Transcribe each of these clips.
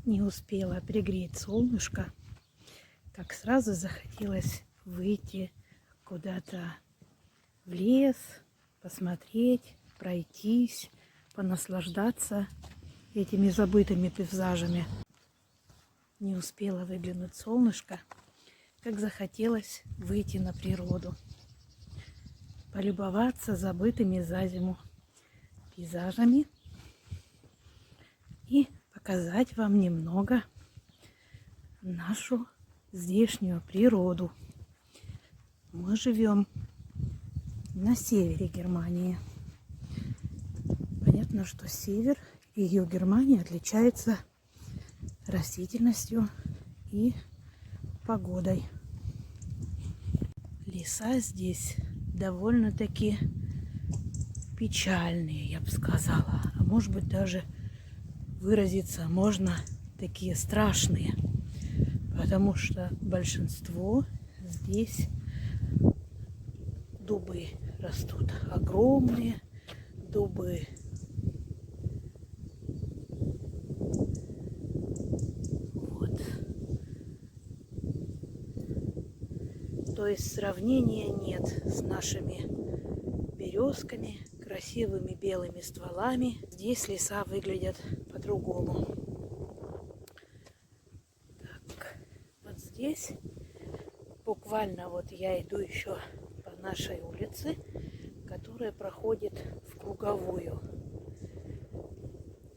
Не успела пригреть солнышко, как сразу захотелось выйти куда-то в лес, посмотреть, пройтись, понаслаждаться этими забытыми пейзажами. Не успела выглянуть солнышко, как захотелось выйти на природу, полюбоваться забытыми за зиму пейзажами и показать вам немного нашу здешнюю природу. Мы живем на севере Германии. Понятно, что север и юг Германии отличается растительностью и погодой. Леса здесь довольно-таки печальные, я бы сказала. А может быть, даже выразиться можно такие страшные. Потому что большинство здесь дубы растут. Огромные дубы. Вот. То есть сравнения нет с нашими березками, красивыми белыми стволами. Здесь леса выглядят по-другому. Так, вот здесь буквально вот я иду еще по нашей улице, которая проходит в круговую.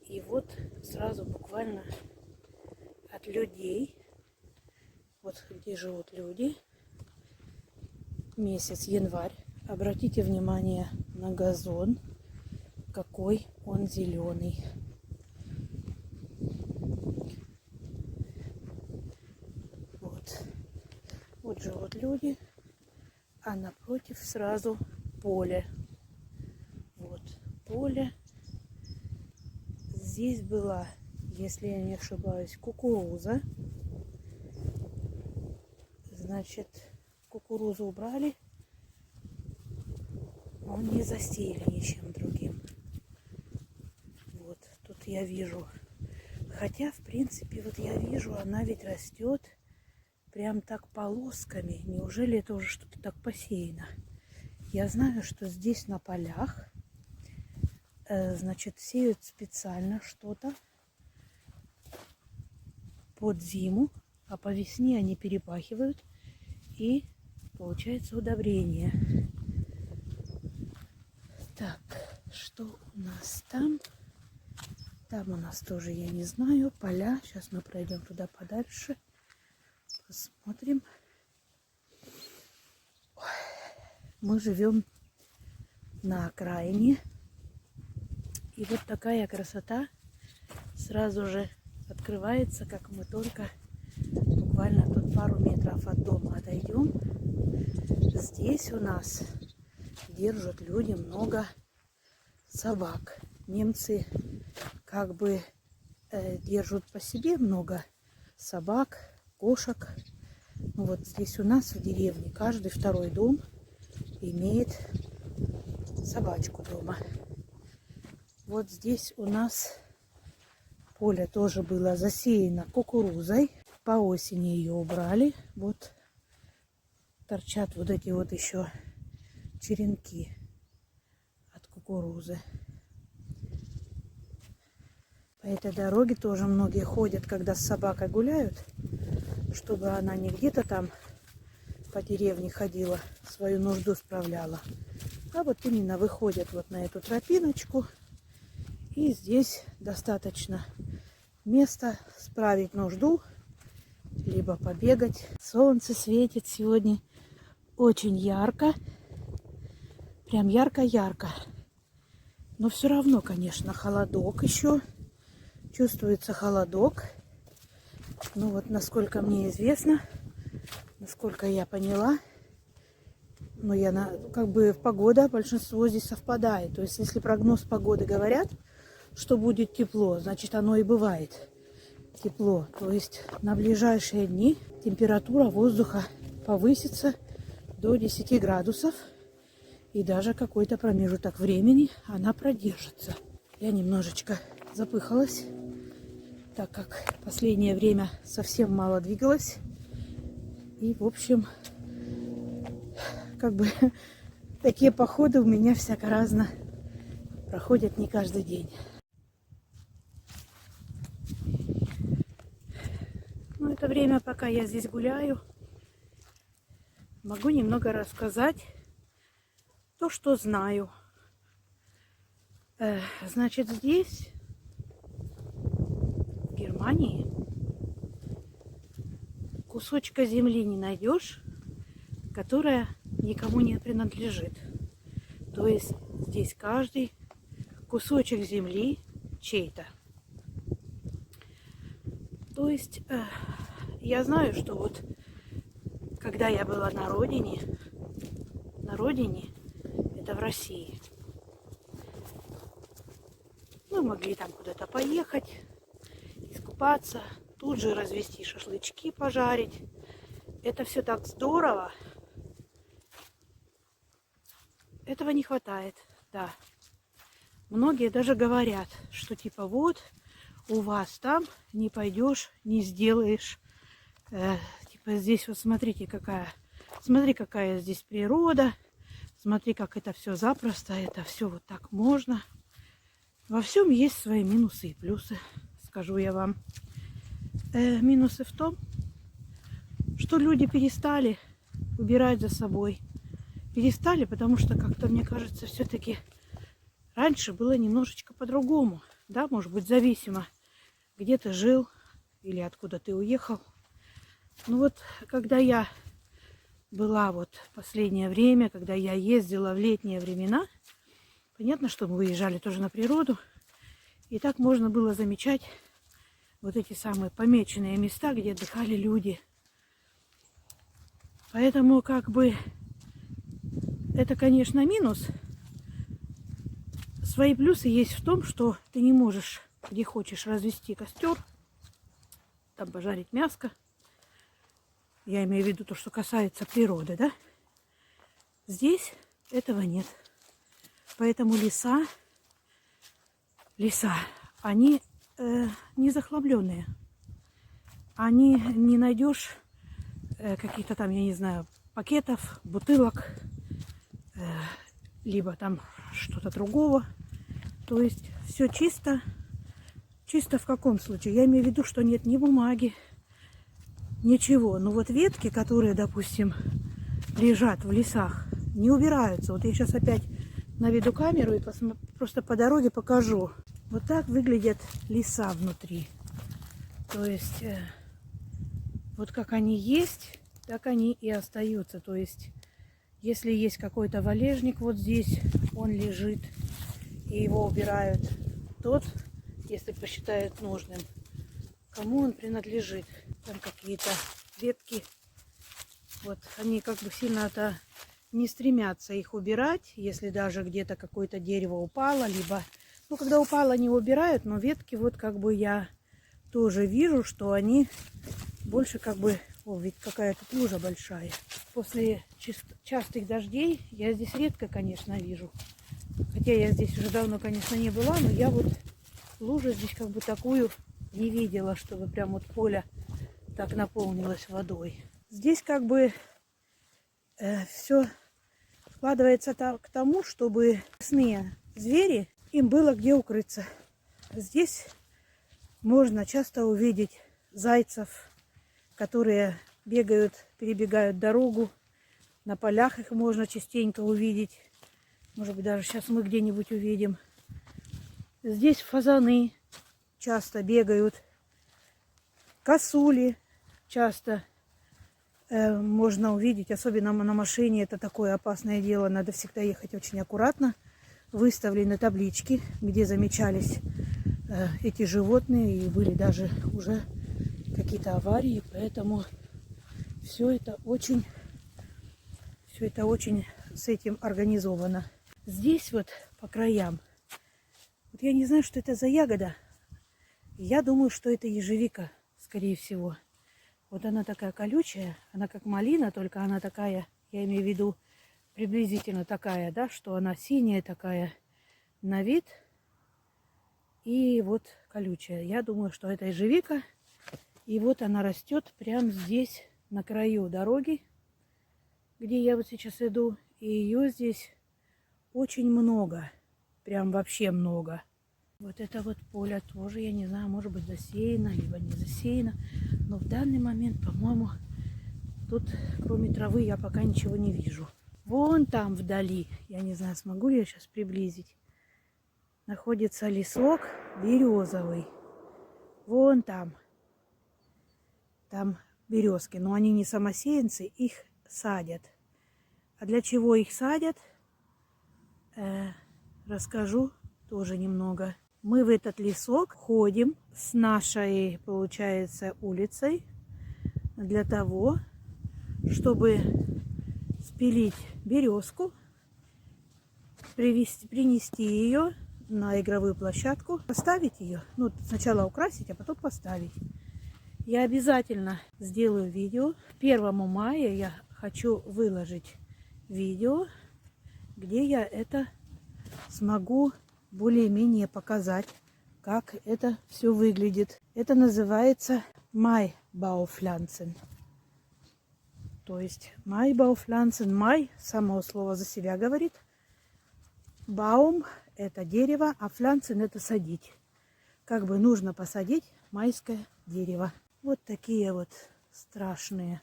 И вот сразу буквально от людей, вот где живут люди, месяц январь. Обратите внимание на газон, какой он зеленый. Вот живут люди, а напротив сразу поле. Вот поле. Здесь была, если я не ошибаюсь, кукуруза. Значит, кукурузу убрали, но не засеяли ничем другим. Вот тут я вижу. Хотя, в принципе, вот я вижу, она ведь растет прям так полосками. Неужели это уже что-то так посеяно? Я знаю, что здесь на полях, значит, сеют специально что-то под зиму, а по весне они перепахивают, и получается удобрение. Так, что у нас там? Там у нас тоже, я не знаю, поля. Сейчас мы пройдем туда подальше. Посмотрим. Мы живем на окраине. И вот такая красота сразу же открывается, как мы только буквально тут пару метров от дома отойдем. Здесь у нас держат люди много собак. Немцы как бы держат по себе много собак, кошек. Ну вот здесь у нас в деревне каждый второй дом имеет собачку дома. Вот здесь у нас поле тоже было засеяно кукурузой. По осени ее убрали. Вот торчат вот эти вот еще черенки от кукурузы. По этой дороге тоже многие ходят, когда с собакой гуляют, чтобы она не где-то там по деревне ходила, свою нужду справляла, а вот именно выходят вот на эту тропиночку, и здесь достаточно места справить нужду, либо побегать. Солнце светит сегодня очень ярко, прям ярко-ярко, но все равно, конечно, холодок еще. Чувствуется холодок. Ну вот, насколько мне известно, насколько я поняла, но как бы погода, большинство здесь совпадает. То есть, если прогноз погоды говорят, что будет тепло, значит, оно и бывает тепло. То есть, на ближайшие дни температура воздуха повысится до 10 градусов. И даже какой-то промежуток времени она продержится. Я немножечко запыхалась. так как последнее время совсем мало двигалась. И, в общем, как бы такие походы у меня всяко разно проходят не каждый день. Ну, это время, пока я здесь гуляю, могу немного рассказать то, что знаю. Значит, здесь, в Германии, кусочка земли не найдешь, которая никому не принадлежит. То есть здесь каждый кусочек земли чей-то. То есть я знаю, что вот когда я была на родине, это в России, мы могли там куда-то поехать, искупаться, тут же развести шашлычки, пожарить. Это все так здорово. Этого не хватает, да. Многие даже говорят, что типа вот у вас там не пойдешь, не сделаешь. Типа здесь вот смотри, какая здесь природа. Смотри, как это все запросто, это все вот так можно. Во всем есть свои минусы и плюсы, скажу я вам. Минусы в том, что люди перестали убирать за собой. Перестали, потому что как-то, мне кажется, все-таки раньше было немножечко по-другому. Да, может быть, зависимо, где ты жил или откуда ты уехал. Ну вот, когда я была вот последнее время, когда я ездила в летние времена, понятно, что мы выезжали тоже на природу, и так можно было замечать вот эти самые помеченные места, где отдыхали люди. Поэтому как бы это, конечно, минус. Свои плюсы есть в том, что ты не можешь, где хочешь, развести костер, там пожарить мяско. Я имею в виду то, что касается природы, да? Здесь этого нет. Поэтому леса, они не захламленные. Они не найдешь каких-то там, я не знаю, пакетов, бутылок, либо там что-то другого. То есть все чисто. Чисто в каком случае? Я имею в виду, что нет ни бумаги, ничего. Но вот ветки, которые, допустим, лежат в лесах, не убираются. Вот я сейчас опять наведу камеру и просто по дороге покажу. Вот так выглядят леса внутри. То есть вот как они есть, так они и остаются. То есть если есть какой-то валежник вот здесь, он лежит, и его убирают, тот, если посчитают нужным, кому он принадлежит. Там какие-то ветки, вот они как бы сильно-то не стремятся их убирать, если даже где-то какое-то дерево упало, либо, ну, когда упало, не убирают, но ветки вот как бы я тоже вижу, что они больше как бы, о, ведь какая тут лужа большая. После частых дождей я здесь редко, конечно, вижу. Хотя я здесь уже давно, конечно, не была, но я вот лужу здесь как бы такую не видела, чтобы прям вот поле так наполнилось водой. Здесь как бы все складывается к тому, чтобы лесные звери, им было где укрыться. Здесь можно часто увидеть зайцев, которые бегают, перебегают дорогу. На полях их можно частенько увидеть. Может быть, даже сейчас мы где-нибудь увидим. Здесь фазаны часто бегают. Косули часто можно увидеть. Особенно на машине это такое опасное дело. Надо всегда ехать очень аккуратно. Выставлены таблички, где замечались эти животные. И были даже уже какие-то аварии. Поэтому все это очень с этим организовано. Здесь вот по краям, вот я не знаю, что это за ягода. Я думаю, что это ежевика, скорее всего. Вот она такая колючая, она как малина, только она такая, я имею в виду, приблизительно такая, да, что она синяя такая на вид. и вот колючая. Я думаю, что это ежевика. И вот она растет прямо здесь, на краю дороги, где я вот сейчас иду. И ее здесь очень много. Прям вообще много. Вот это вот поле тоже, я не знаю, может быть засеяно, либо не засеяно. Но в данный момент, по-моему, тут кроме травы я пока ничего не вижу. Вон там вдали, я не знаю, смогу ли я сейчас приблизить, находится лесок березовый. Вон там. Там березки, но они не самосеянцы, их садят. А для чего их садят, расскажу тоже немного. Мы в этот лесок ходим с нашей, получается, улицей для того, чтобы спилить березку, принести ее на игровую площадку, поставить ее. Ну, сначала украсить, а потом поставить. Я обязательно сделаю видео. 1 мая я хочу выложить видео, где я это смогу более-менее показать, как это все выглядит. Это называется Майбаупфлянцен. То есть Майбаупфлянцен, май, само слово за себя говорит. Баум – это дерево, а флянцен – это садить. Как бы нужно посадить майское дерево. Вот такие вот страшные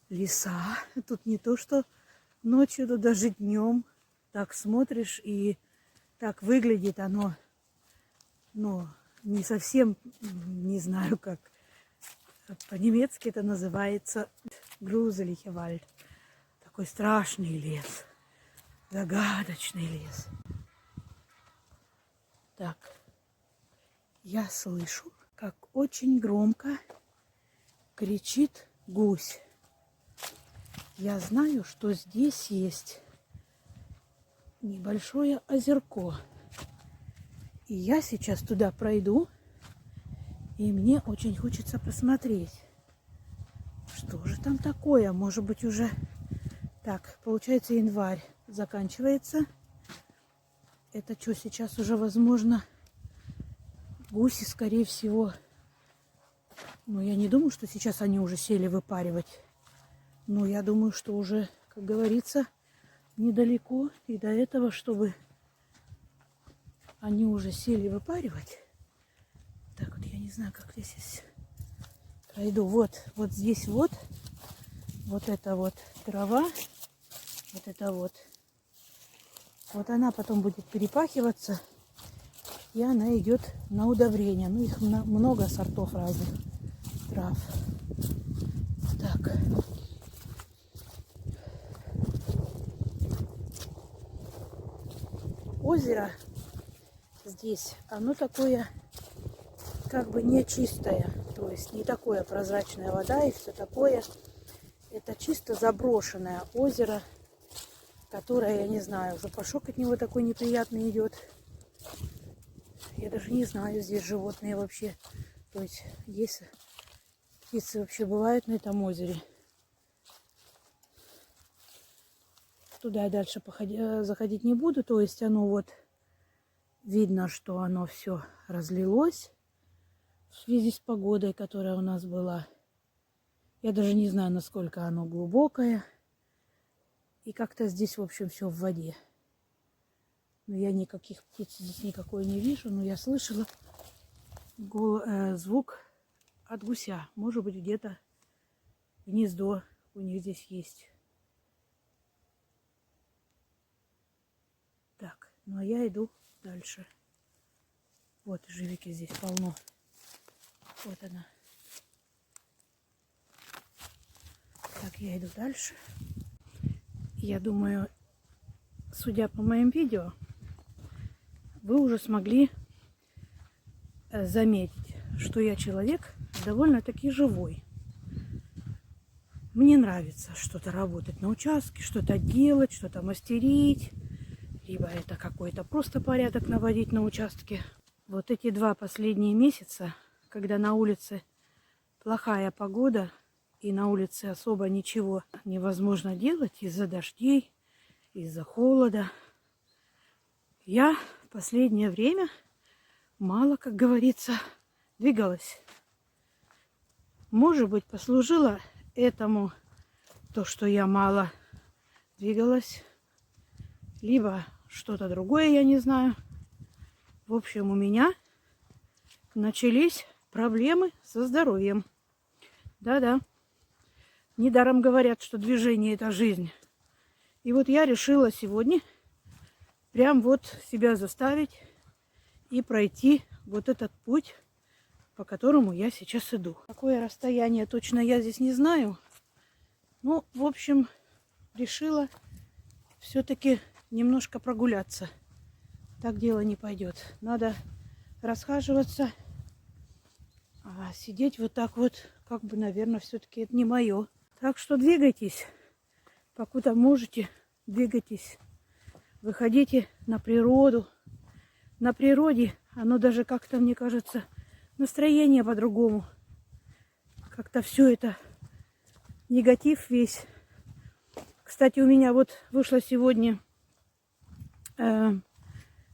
леса. Тут не то, что ночью, то даже днем. Так смотришь, и так выглядит оно, ну, не совсем, не знаю как. По-немецки это называется Грузелихевальд. Такой страшный лес. Загадочный лес. Так, я слышу, как очень громко кричит гусь. Я знаю, что здесь есть небольшое озерко. И я сейчас туда пройду, и мне очень хочется посмотреть, что же там такое. Может быть, уже... Так, получается, январь заканчивается. Это что, сейчас уже, возможно, гуси, скорее всего... Ну, я не думаю, что сейчас они уже сели выпаривать. Но я думаю, что уже, как говорится, недалеко и до этого, чтобы они уже сели выпаривать. Так вот, я не знаю, как я здесь пройду. Вот здесь вот это вот трава, вот это вот. Вот она потом будет перепахиваться, и она идет на удобрение. Ну, их много сортов разных трав. Так. Озеро здесь, оно такое, как бы не чистое. То есть не такое прозрачная вода и все такое. Это чисто заброшенное озеро, которое, я не знаю, запашок от него такой неприятный идет. Я даже не знаю, здесь животные вообще. То есть есть птицы вообще бывают на этом озере. Туда я дальше заходить не буду. То есть оно вот видно, что оно все разлилось в связи с погодой, которая у нас была. Я даже не знаю, насколько оно глубокое. И как-то здесь, в общем, все в воде. Но я никаких птиц здесь никакой не вижу. Но я слышала звук от гуся. Может быть, где-то гнездо у них здесь есть. Так, ну а я иду дальше. Вот ежевики здесь полно. Вот она. Так, я иду дальше. Я думаю, судя по моим видео, вы уже смогли заметить, что я человек довольно-таки живой. Мне нравится что-то работать на участке, что-то делать, что-то мастерить. Либо это какой-то просто порядок наводить на участке. Вот эти 2 последние месяца, когда на улице плохая погода и на улице особо ничего невозможно делать из-за дождей, из-за холода, я в последнее время мало, как говорится, двигалась. Может быть, послужило этому то, что я мало двигалась, либо что-то другое, я не знаю. В общем, у меня начались проблемы со здоровьем. Да-да. Недаром говорят, что движение – это жизнь. И вот я решила сегодня прям вот себя заставить и пройти вот этот путь, по которому я сейчас иду. Какое расстояние точно я здесь не знаю. Ну, в общем, решила все-таки немножко прогуляться. Так дело не пойдет. Надо расхаживаться, а сидеть вот так вот, как бы, наверное, все-таки это не мое. Так что двигайтесь, покуда можете, двигайтесь. Выходите на природу. На природе оно даже как-то, мне кажется, настроение по-другому. Как-то все это, негатив весь. Кстати, у меня вот вышло сегодня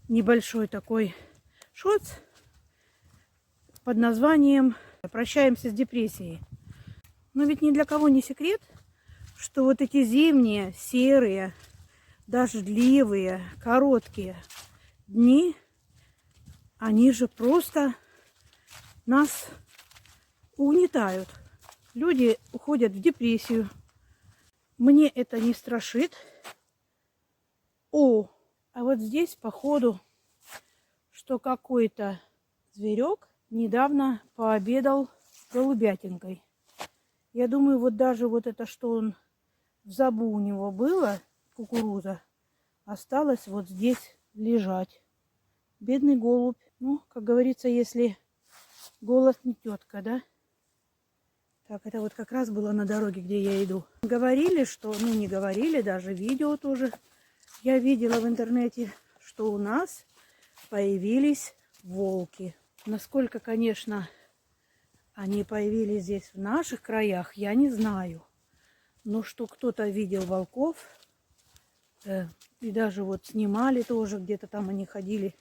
небольшой такой шоц под названием «Прощаемся с депрессией». Но ведь ни для кого не секрет, что вот эти зимние, серые, дождливые, короткие дни, они же просто нас угнетают. Люди уходят в депрессию. Мне это не страшит. О, а вот здесь, походу, что какой-то зверек недавно пообедал голубятинкой. Я думаю, вот даже вот это, что он в забу у него было, кукуруза, осталось вот здесь лежать. Бедный голубь. Ну, как говорится, если голод не тетка, да? Так, это вот как раз было на дороге, где я иду. Говорили, что, ну не говорили, даже видео тоже я видела в интернете, что у нас появились волки. Насколько, конечно, они появились здесь в наших краях, я не знаю. Но что кто-то видел волков, и даже вот снимали тоже, где-то там они ходили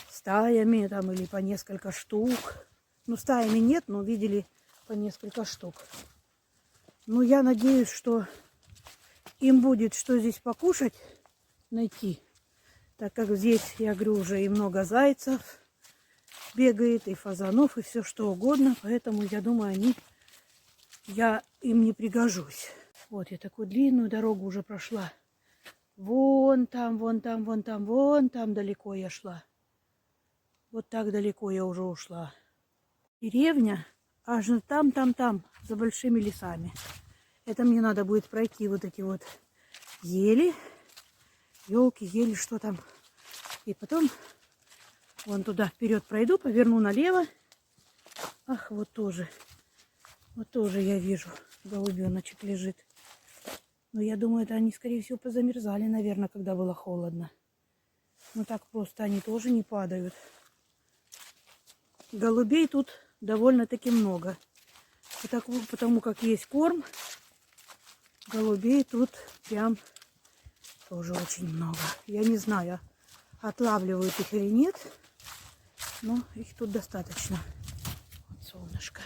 стаями там или по несколько штук. Ну, стаями нет, но видели по несколько штук. Ну, я надеюсь, что им будет что здесь покушать, найти. Так как здесь, я говорю, уже и много зайцев бегает, и фазанов, и все что угодно. Поэтому, я думаю, я им не пригожусь. Вот, я такую длинную дорогу уже прошла. Вон там, вон там, вон там, вон там далеко я шла. Вот так далеко я уже ушла. Деревня аж там, за большими лесами. Это мне надо будет пройти вот эти вот ели, елки, ели, что там. И потом вон туда вперед пройду, поверну налево. Ах, вот тоже я вижу, голубеночек лежит. Но я думаю, это они, скорее всего, позамерзали, наверное, когда было холодно. Но так просто они тоже не падают. Голубей тут довольно-таки много. Потому как есть корм, голубей тут прям тоже очень много. Я не знаю, отлавливают их или нет, но их тут достаточно. Вот солнышко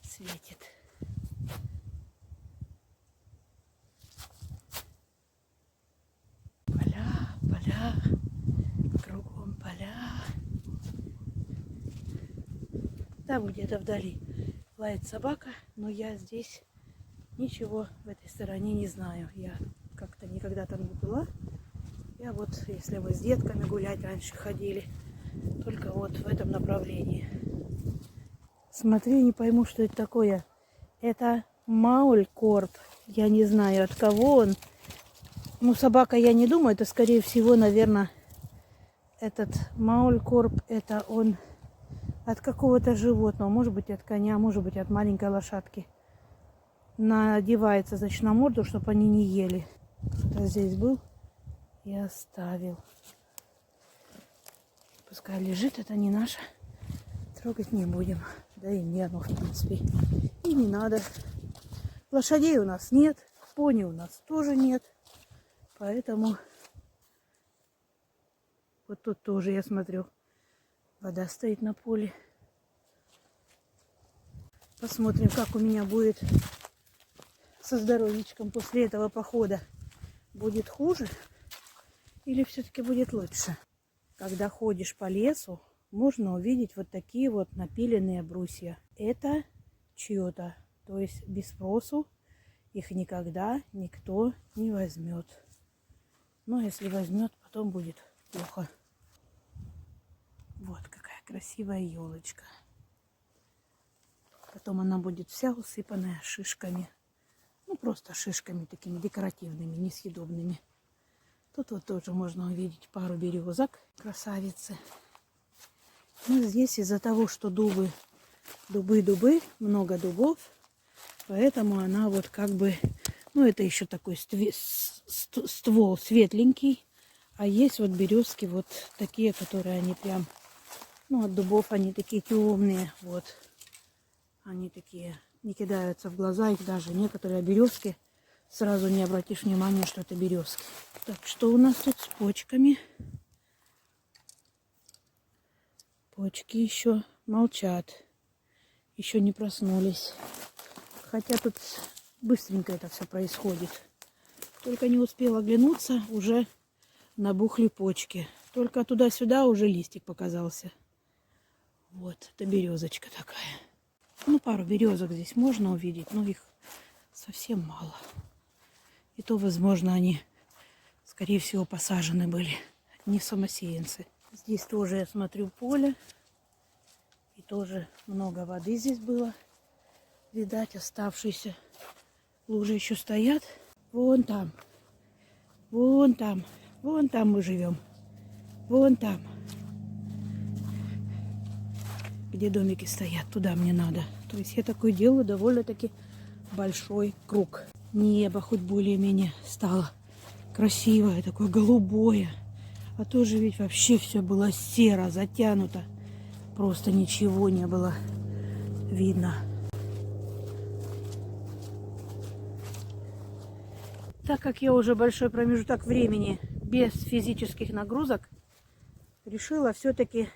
светит. Поля, кругом поля. Там где-то вдали лает собака, но я здесь ничего в этой стороне не знаю. Я как-то никогда там не была. Я вот, если мы с детками гулять раньше ходили, только вот в этом направлении. Смотрю, не пойму, что это такое. Это маулькорп. Я не знаю, от кого он. Ну, собака, я не думаю. Это, скорее всего, наверное, этот маулькорп, это он от какого-то животного. Может быть, от коня, может быть, от маленькой лошадки. Надевается, значит, на морду, чтобы они не ели. Кто здесь был и оставил. Пускай лежит, это не наше. Трогать не будем. Да и не оно, в принципе, и не надо. Лошадей у нас нет, пони у нас тоже нет. Поэтому вот тут тоже, я смотрю, Вода стоит на поле. Посмотрим, как у меня будет со здоровьечком после этого похода. Будет хуже или все-таки будет лучше? Когда ходишь по лесу, можно увидеть вот такие вот напиленные брусья. Это чье-то. То есть без спросу их никогда никто не возьмет. Но если возьмет, потом будет плохо. Вот какая красивая елочка. Потом она будет вся усыпанная шишками. Ну, просто шишками такими декоративными, несъедобными. Тут вот тоже можно увидеть пару березок. Красавицы. Ну, здесь из-за того, что дубы, много дубов, поэтому она вот как бы, ну, это еще такой ствол светленький. А есть вот березки вот такие, которые они прям, ну, от дубов они такие темные, вот. Они такие не кидаются в глаза, их даже некоторые березки сразу не обратишь внимания, что это березки. Так, что у нас тут с почками? Почки еще молчат, еще не проснулись. Хотя тут быстренько это все происходит. Только не успела оглянуться, уже набухли почки. Только туда-сюда уже листик показался. Вот, это березочка такая. Ну, пару березок здесь можно увидеть, но их совсем мало. И то, возможно, они, скорее всего, посажены были, не самосеянцы. Здесь тоже, я смотрю, поле. И тоже много воды здесь было. Видать, оставшиеся лужи еще стоят. Вон там. Вон там. Вон там мы живем. Вон там. Где домики стоят, туда мне надо. То есть я такое делаю довольно-таки большой круг. Небо хоть более-менее стало красивое, такое голубое. А тоже ведь вообще все было серо, затянуто. Просто ничего не было видно. Так как я уже большой промежуток времени без физических нагрузок, решила все-таки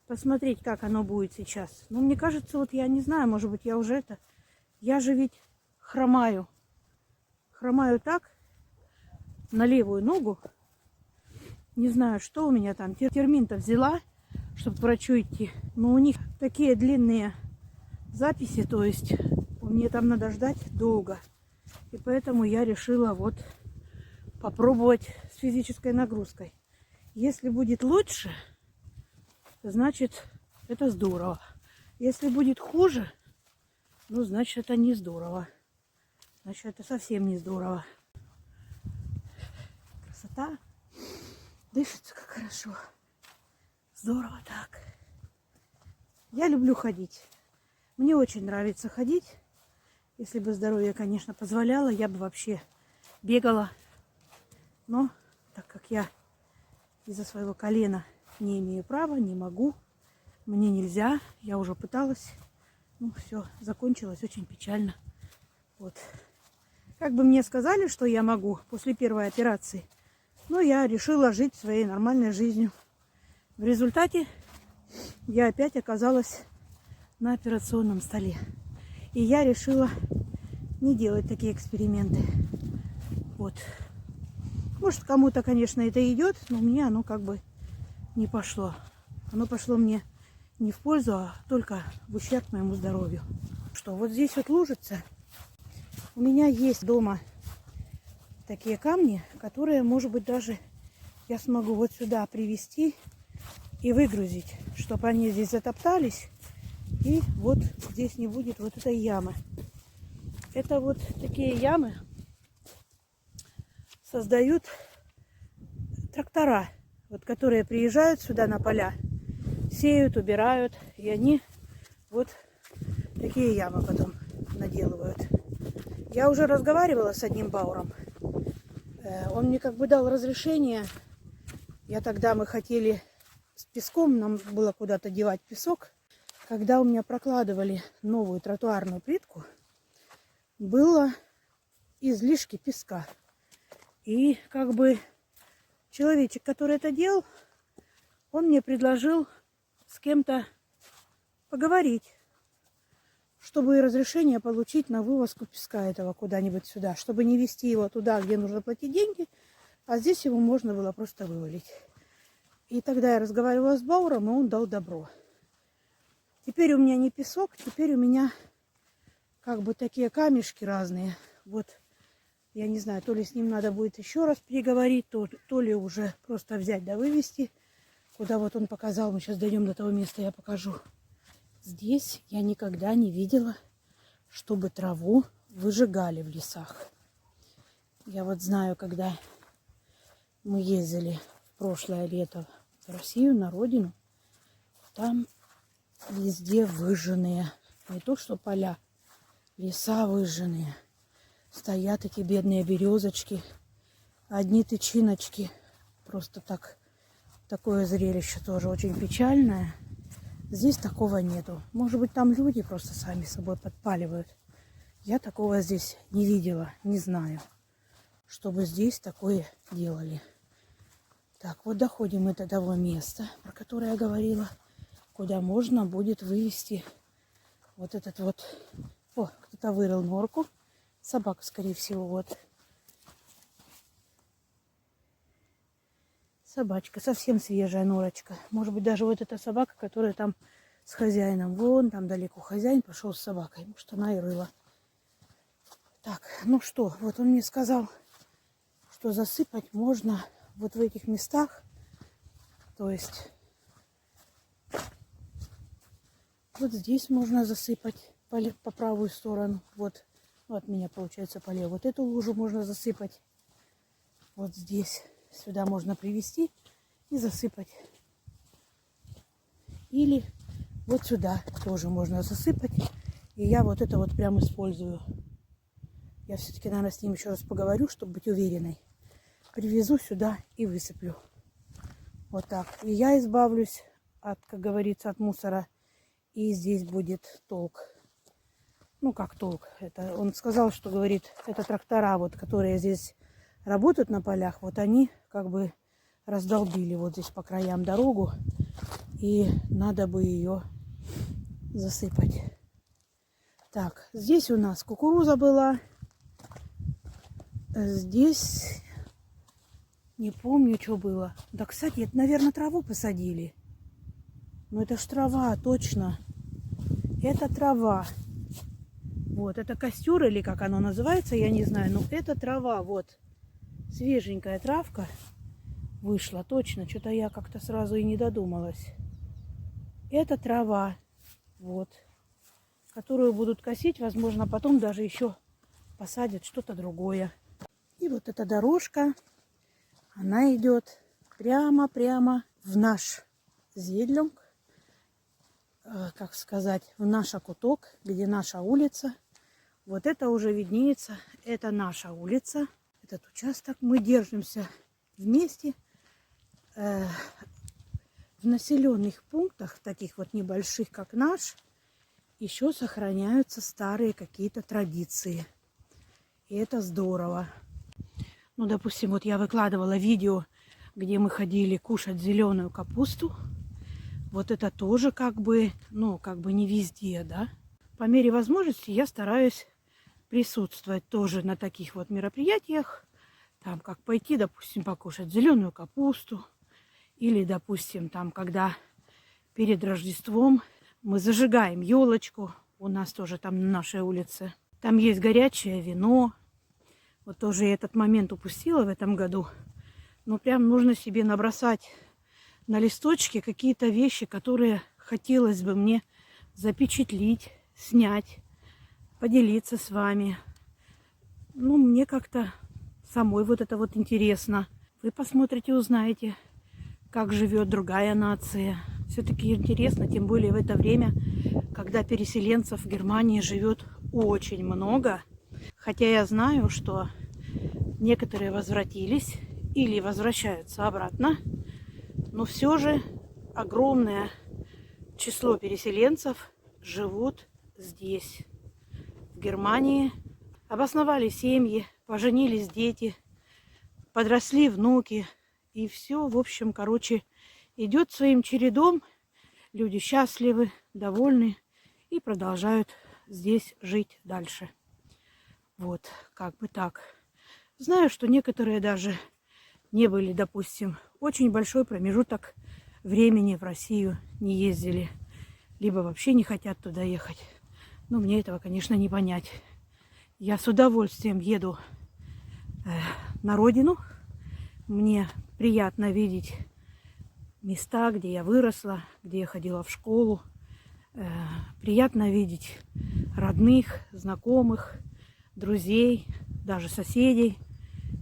посмотреть, как оно будет сейчас. Но мне кажется, вот я не знаю, может быть, я уже это... Я же ведь хромаю. Хромаю так, на левую ногу. Не знаю, что у меня там. Термин-то взяла, чтобы к врачу идти. Но у них такие длинные записи, то есть мне там надо ждать долго. И поэтому я решила вот попробовать с физической нагрузкой. Если будет лучше, значит, это здорово. Если будет хуже, ну, значит, это не здорово. Значит, это совсем не здорово. Красота. Дышится как хорошо. Здорово так. Я люблю ходить. Мне очень нравится ходить. Если бы здоровье, конечно, позволяло, я бы вообще бегала. Но так как я из-за своего колена не имею права, не могу, мне нельзя, я уже пыталась, ну все, закончилось очень печально. Вот. Как бы мне сказали, что я могу после первой операции, но я решила жить своей нормальной жизнью. В результате я опять оказалась на операционном столе. И я решила не делать такие эксперименты. Вот. Может, кому-то, конечно, это идет, но мне оно как бы не пошло. Оно пошло мне не в пользу, а только в ущерб моему здоровью. Что, вот здесь вот лужица. У меня есть дома такие камни, которые, может быть, даже я смогу вот сюда привезти и выгрузить, чтобы они здесь затоптались. И вот здесь не будет вот этой ямы. Это вот такие ямы создают трактора, вот, которые приезжают сюда на поля, сеют, убирают, и они вот такие ямы потом наделывают. Я уже разговаривала с одним бауром. Он мне как бы дал разрешение. Мы хотели с песком, нам было куда-то девать песок. Когда у меня прокладывали новую тротуарную плитку, было излишки песка. И как бы человечек, который это делал, он мне предложил с кем-то поговорить, чтобы разрешение получить на вывозку песка этого куда-нибудь сюда, чтобы не везти его туда, где нужно платить деньги, а здесь его можно было просто вывалить. И тогда я разговаривала с Бауром, и он дал добро. Теперь у меня не песок, теперь у меня как бы такие камешки разные. Вот, я не знаю, то ли с ним надо будет еще раз переговорить, то ли уже просто взять да вывести. Куда вот он показал, мы сейчас дойдем до того места, я покажу. Здесь я никогда не видела, чтобы траву выжигали в лесах. Я вот знаю, когда мы ездили в прошлое лето в Россию, на родину, там везде выжженные, не то что поля, леса выжженные. Стоят эти бедные березочки, одни тычиночки. Просто так, такое зрелище тоже очень печальное. Здесь такого нету. Может быть, там люди просто сами собой подпаливают. Я такого здесь не видела, не знаю, чтобы здесь такое делали. Так, вот доходим мы до того места, про которое я говорила, куда можно будет вывести вот этот вот... О, кто-то вырыл норку. Собака, скорее всего, вот. Собачка, совсем свежая норочка. Может быть, даже вот эта собака, которая там с хозяином. Вон там далеко хозяин пошел с собакой. Может, она и рыла. Так, ну что, вот он мне сказал, что засыпать можно вот в этих местах. То есть вот здесь можно засыпать по правую сторону. Вот от меня получается поле. Вот эту лужу можно засыпать. Вот здесь. Сюда можно привезти и засыпать. Или вот сюда тоже можно засыпать. И я вот это вот прям использую. Я все-таки, наверное, с ним еще раз поговорю, чтобы быть уверенной. Привезу сюда и высыплю. Вот так. И я избавлюсь от, как говорится, от мусора. И здесь будет толк. Ну, как толк. Это он сказал, что, говорит, это трактора, вот, которые здесь работают на полях, вот они как бы раздолбили вот здесь по краям дорогу, и надо бы ее засыпать. Так, здесь у нас кукуруза была, здесь не помню, что было. Да, кстати, это, наверное, траву посадили. Ну, это ж трава, точно. Это трава. Вот, это костер или как оно называется, я не знаю, но это трава, вот. Свеженькая травка вышла, точно. Что-то я как-то сразу и не додумалась. Это трава, вот, которую будут косить. Возможно, потом даже еще посадят что-то другое. И вот эта дорожка, она идет прямо-прямо в наш зедлюнг, как сказать, в наш окуток, где наша улица. Вот это уже виднеется, это наша улица. Этот участок мы держимся вместе. В населенных пунктах, таких вот небольших, как наш, еще сохраняются старые какие-то традиции. И это здорово. Ну, допустим, вот я выкладывала видео, где мы ходили кушать зеленую капусту. Вот это тоже как бы, ну, как бы не везде, да. По мере возможности я стараюсь присутствовать тоже на таких вот мероприятиях. Там как пойти, допустим, покушать зеленую капусту. Или, допустим, там, когда перед Рождеством мы зажигаем елочку. У нас тоже там на нашей улице. Там есть горячее вино. Вот тоже я этот момент упустила в этом году. Но прям нужно себе набросать на листочке какие-то вещи, которые хотелось бы мне запечатлить, снять, поделиться с вами. Ну, мне как-то самой вот это вот интересно. Вы посмотрите, узнаете, как живет другая нация. Все-таки интересно, тем более в это время, когда переселенцев в Германии живет очень много. Хотя я знаю, что некоторые возвратились или возвращаются обратно. Но все же огромное число переселенцев живут здесь, в Германии. Обосновали семьи, поженились дети, подросли внуки. И все, в общем, короче, идет своим чередом. люди счастливы, довольны и продолжают здесь жить дальше. Вот, как бы так. Знаю, что некоторые даже не были, допустим, очень большой промежуток времени в Россию не ездили, либо вообще не хотят туда ехать. Но мне этого, конечно, не понять. Я с удовольствием еду на родину. Мне приятно видеть места, где я выросла, где я ходила в школу. Приятно видеть родных, знакомых, друзей, даже соседей,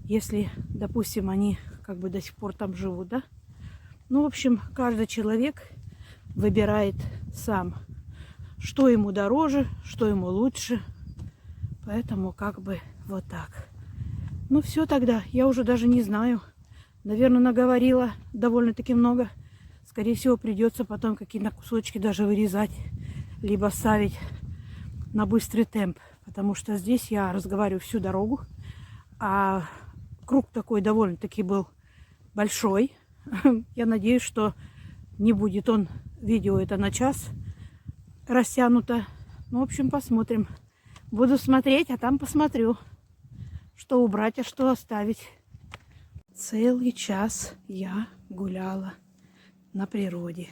если, допустим, они как бы до сих пор там живут, да? Ну, в общем, каждый человек выбирает сам, что ему дороже, что ему лучше. Поэтому как бы вот так. Ну, все тогда. Я уже даже не знаю. Наверное, наговорила довольно-таки много. Скорее всего, придется потом какие-то кусочки даже вырезать, либо ставить на быстрый темп. Потому что здесь я разговариваю всю дорогу. А круг такой довольно-таки был большой. Я надеюсь, что не будет он, видео это на час растянуто. Ну, в общем, посмотрим. Буду смотреть, а там посмотрю, что убрать, а что оставить. Целый час я гуляла на природе.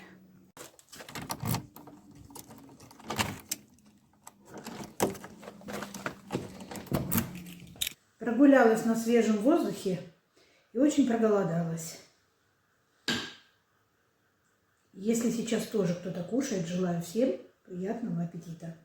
Прогулялась на свежем воздухе и очень проголодалась. Если сейчас тоже кто-то кушает, желаю всем приятного аппетита.